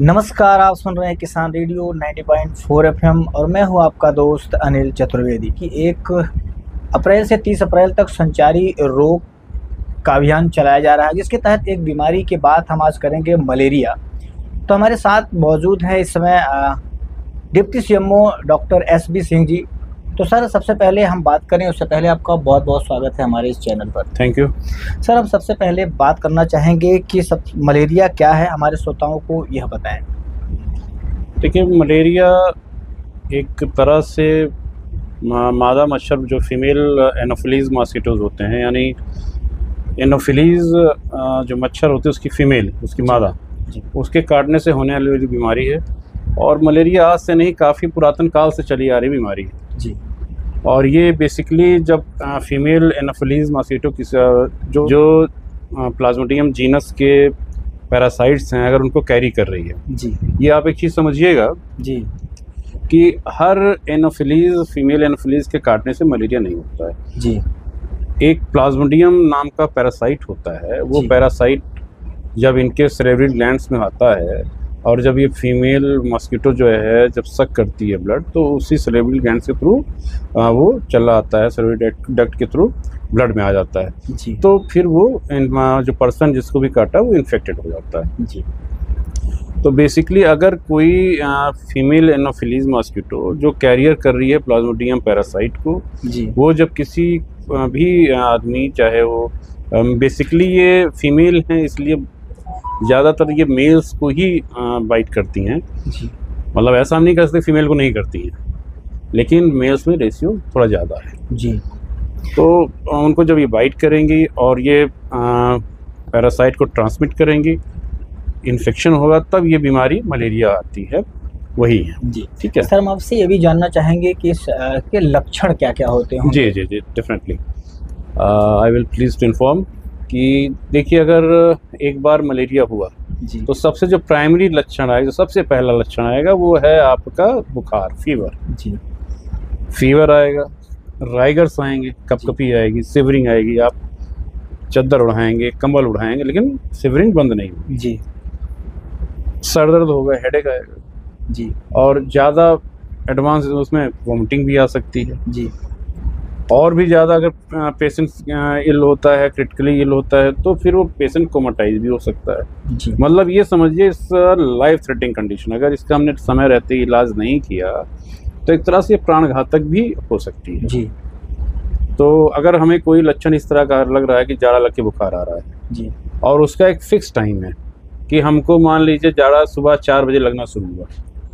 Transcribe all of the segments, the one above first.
नमस्कार, आप सुन रहे हैं किसान रेडियो 90.4 एफएम और मैं हूं आपका दोस्त अनिल चतुर्वेदी की 1 अप्रैल से 30 अप्रैल तक संचारी रोग का अभियान चलाया जा रहा है, जिसके तहत एक बीमारी की बात हम आज करेंगे, मलेरिया। तो हमारे साथ मौजूद है इस समय deputy CMO doctor SB Singh ji. तो सर, सबसे पहले हम बात करें उससे पहले आपका बहुत बहुत स्वागत है हमारे इस चैनल पर। थैंक यू सर, हम सबसे पहले बात करना चाहेंगे कि मलेरिया क्या है, हमारे श्रोताओं को यह बताएं। देखिए, मलेरिया एक तरह से मादा मच्छर जो फीमेल एनोफिलीज मॉस्किटोज होते हैं, यानी एनोफिलीज जो मच्छर होते हैं उसकी फीमेल, उसकी मादा, उसके काटने से होने वाली बीमारी है। और मलेरिया आज से नहीं, काफ़ी पुरातन काल से चली आ रही बीमारी है जी। और ये बेसिकली जब फीमेल एनोफिलीज मॉस्किटो की जो प्लाज्मोडियम जीनस के पैरासाइट्स हैं, अगर उनको कैरी कर रही है जी। ये आप एक चीज़ समझिएगा जी कि हर एनोफिलीज, फीमेल एनोफिलीज के काटने से मलेरिया नहीं होता है जी। एक प्लाज्मोडियम नाम का पैरासाइट होता है, वो पैरासाइट जब इनके सेरेब्रल ग्लैंड्स में आता है और जब ये फीमेल मॉस्किटो जो है जब सक करती है ब्लड, तो उसी सेरेब्रल ग्लैंड्स के थ्रू वो चला आता है, सेरेब्रल डक्ट के थ्रू ब्लड में आ जाता है जी। तो फिर वो जो पर्सन जिसको भी काटा वो इन्फेक्टेड हो जाता है जी। तो बेसिकली अगर कोई फीमेल एनोफिलीज मॉस्किटो जो कैरियर कर रही है प्लाज्मोडियम पैरासाइट को जी। वो जब किसी भी आदमी, चाहे वो बेसिकली ये फीमेल हैं इसलिए ज़्यादातर ये मेल्स को ही बाइट करती हैं जी। मतलब ऐसा हम नहीं कह सकते फीमेल को नहीं करती हैं, लेकिन मेल्स में रेशियो थोड़ा ज़्यादा है जी। तो उनको जब ये बाइट करेंगी और ये पैरासाइट को ट्रांसमिट करेंगी, इन्फेक्शन होगा, तब ये बीमारी मलेरिया आती है, वही है जी। ठीक है सर, हम आपसे ये भी जानना चाहेंगे कि इसके लक्षण क्या क्या होते हैं। जी जी जी, definitely I will please to inform कि देखिए, अगर एक बार मलेरिया हुआ जी। तो सबसे जो प्राइमरी लक्षण आएगा, जो सबसे पहला लक्षण आएगा वो है आपका बुखार, फीवर जी। फीवर आएगा, राइगर्स आएंगे, कपकपी आएगी, सिवरिंग आएगी, आप चादर उड़ाएंगे, कंबल उड़ाएंगे, लेकिन सिवरिंग बंद नहीं होगी जी। सर दर्द होगा, हेडेक आएगा जी। और ज़्यादा एडवांस उसमें वॉमिटिंग भी आ सकती है जी। और भी ज़्यादा अगर पेशेंट इल होता है, क्रिटिकली इल होता है, तो फिर वो पेशेंट कोमाटाइज भी हो सकता है जी। मतलब ये समझिए इस लाइफ थ्रेटनिंग कंडीशन, अगर इसका हमने समय रहते ही इलाज नहीं किया तो एक तरह से प्राण घातक भी हो सकती है जी। तो अगर हमें कोई लक्षण इस तरह का लग रहा है कि जाड़ा लग के बुखार आ रहा है जी। और उसका एक फिक्स टाइम है कि हमको मान लीजिए जाड़ा सुबह 4 बजे लगना शुरू हुआ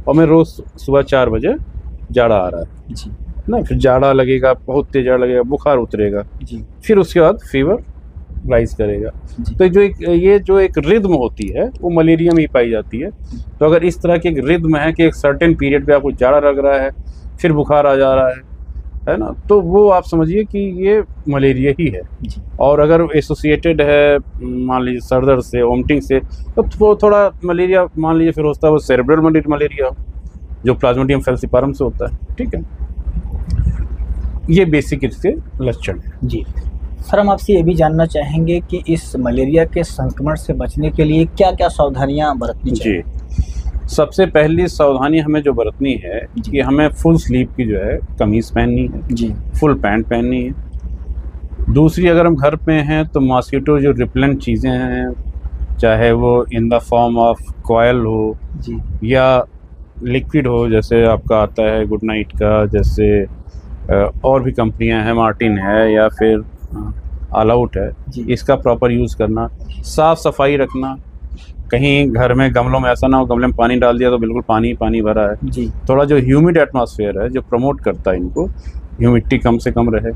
और मैं रोज़ सुबह 4 बजे जाड़ा आ रहा है जी। ना, फिर जाड़ा लगेगा, बहुत तेज जाड़ा लगेगा, बुखार उतरेगा, जी। फिर उसके बाद फीवर राइज करेगा। तो जो एक रिद्म होती है वो मलेरिया में ही पाई जाती है। तो अगर इस तरह की एक रिद्म है कि एक सर्टेन पीरियड पे आपको जाड़ा लग रहा है, फिर बुखार आ जा रहा है ना, तो वो आप समझिए कि ये मलेरिया ही है। और अगर एसोसिएटेड है मान लीजिए सर दर्द से, वोमिटिंग से, तो वो थोड़ा मलेरिया मान लीजिए फिर होता है वो सेरेब्रल मलेरिया जो प्लाज्मोडियम फैल्सिपारम से होता है। ठीक है, ये बेसिक इसके लक्षण है। जी। सर, हम आपसे ये भी जानना चाहेंगे कि इस मलेरिया के संक्रमण से बचने के लिए क्या क्या सावधानियां बरतनी चाहिए। जी, सबसे पहली सावधानी हमें जो बरतनी है कि हमें फुल स्लीव की जो है कमीज़ पहननी है जी। फुल पैंट पहननी है। दूसरी, अगर हम घर पे हैं तो मॉस्किटो जो रिपेलेंट चीज़ें हैं, चाहे वो इन द फॉर्म ऑफ कॉयल हो जी। या लिक्विड हो, जैसे आपका आता है गुड नाइट का, जैसे और भी कंपनियां हैं, मार्टिन है या फिर ऑल आउट है, इसका प्रॉपर यूज़ करना, साफ़ सफाई रखना, कहीं घर में गमलों में ऐसा ना हो गमले में पानी डाल दिया तो बिल्कुल पानी पानी भरा है जी। थोड़ा जो ह्यूमिड एटमॉस्फेयर है जो प्रमोट करता है इनको, ह्यूमिडिटी कम से कम रहे।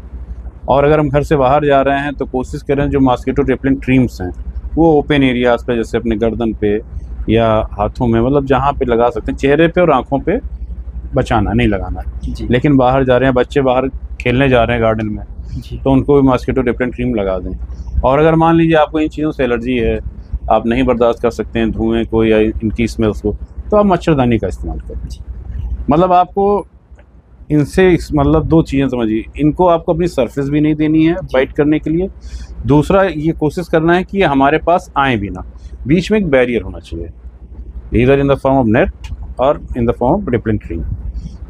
और अगर हम घर से बाहर जा रहे हैं तो कोशिश करें जो मॉस्किटो रिपेलेंट क्रीम्स हैं वो ओपन एरियाज़ पे, जैसे अपने गर्दन पे या हाथों में, मतलब जहाँ पे लगा सकते हैं, चेहरे पे और आँखों पे बचाना, नहीं लगाना है। लेकिन बाहर जा रहे हैं, बच्चे बाहर खेलने जा रहे हैं गार्डन में, तो उनको भी मॉस्किटो रिपेलेंट क्रीम लगा दें। और अगर मान लीजिए आपको इन चीज़ों से एलर्जी है, आप नहीं बर्दाश्त कर सकते हैं धुएं को या इनकी स्मेल्स को, तो आप मच्छरदानी का इस्तेमाल करें। मतलब आपको इनसे मतलब 2 चीज़ें समझिए, इनको आपको अपनी सरफेस भी नहीं देनी है बाइट करने के लिए, दूसरा ये कोशिश करना है कि ये हमारे पास आए भी ना, बीच में एक बैरियर होना चाहिए either in the form of net और in the form of repellent cream.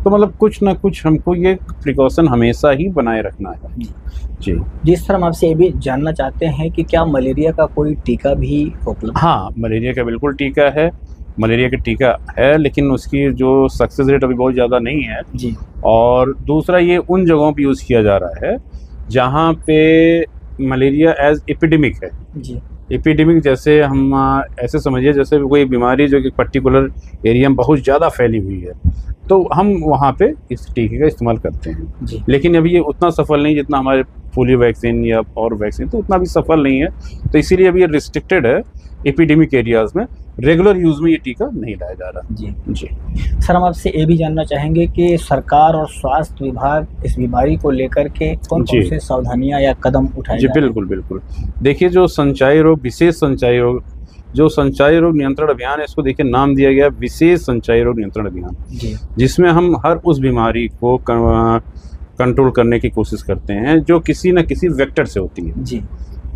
तो मतलब कुछ ना कुछ हमको ये प्रिकॉशन हमेशा ही बनाए रखना है। जी जिस तरह हम आपसे ये भी जानना चाहते हैं कि क्या मलेरिया का कोई टीका भी उपलब्ध? हाँ, मलेरिया का बिल्कुल टीका है, मलेरिया का टीका है, लेकिन उसकी जो सक्सेस रेट अभी बहुत ज़्यादा नहीं है। जी। और दूसरा ये उन जगहों पे यूज़ किया जा रहा है जहाँ पे मलेरिया एज एपिडेमिक है। जी। एपिडेमिक जैसे हम ऐसे समझिए जैसे कोई बीमारी जो कि पर्टिकुलर एरिया में बहुत ज़्यादा फैली हुई है, तो हम वहाँ पे इस टीके का इस्तेमाल करते हैं। जी। लेकिन अभी ये उतना सफल नहीं जितना हमारे पोलियो वैक्सीन या और वैक्सीन, तो उतना भी सफल नहीं है। तो इसीलिए अभी ये रिस्ट्रिक्टेड है एपिडेमिक एरियाज़ में, रेगुलर यूज़ में ये टीका नहीं लाया जा रहा। जी। जी सर, हम आपसे ये भी जानना चाहेंगे कि सरकार और स्वास्थ्य विभाग इस बीमारी को लेकर के कौन कौन से सावधानियां या कदम उठाए जी जा रहे हैं? बिल्कुल बिल्कुल। देखिए, जो संचारी रोग, विशेष संचारी रोग, जो संचारी रोग नियंत्रण अभियान है, इसको देखिए नाम दिया गया विशेष संचारी रोग नियंत्रण अभियान, जी। जिसमें हम हर उस बीमारी को कंट्रोल करने की कोशिश करते हैं जो किसी न किसी वेक्टर से होती है। जी।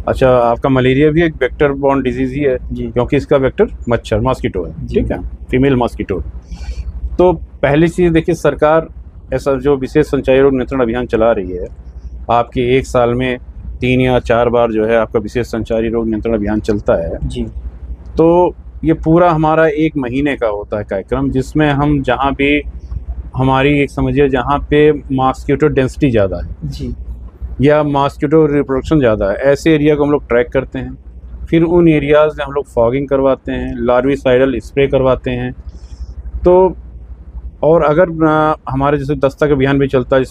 अच्छा, आपका मलेरिया भी एक वेक्टर बॉर्न डिजीज ही है, क्योंकि इसका वेक्टर मच्छर, मॉस्किटो है। ठीक है, फीमेल मॉस्किटो। तो पहली चीज़ देखिए, सरकार ऐसा जो विशेष संचारी रोग नियंत्रण अभियान चला रही है, आपके एक साल में 3 या 4 बार जो है आपका विशेष संचारी रोग नियंत्रण अभियान चलता है। जी। तो ये पूरा हमारा 1 महीने का होता है कार्यक्रम, जिसमें हम जहाँ भी हमारी एक समझिए जहाँ पे मॉस्किटो डेंसिटी ज़्यादा है जी, या मॉस्किटो रिप्रोडक्शन ज़्यादा है, ऐसे एरिया को हम लोग ट्रैक करते हैं। फिर उन एरियाज़ में हम लोग फॉगिंग करवाते हैं, लार्विसाइडल स्प्रे करवाते हैं। तो और अगर हमारे जैसे दस्तक अभियान भी चलता है,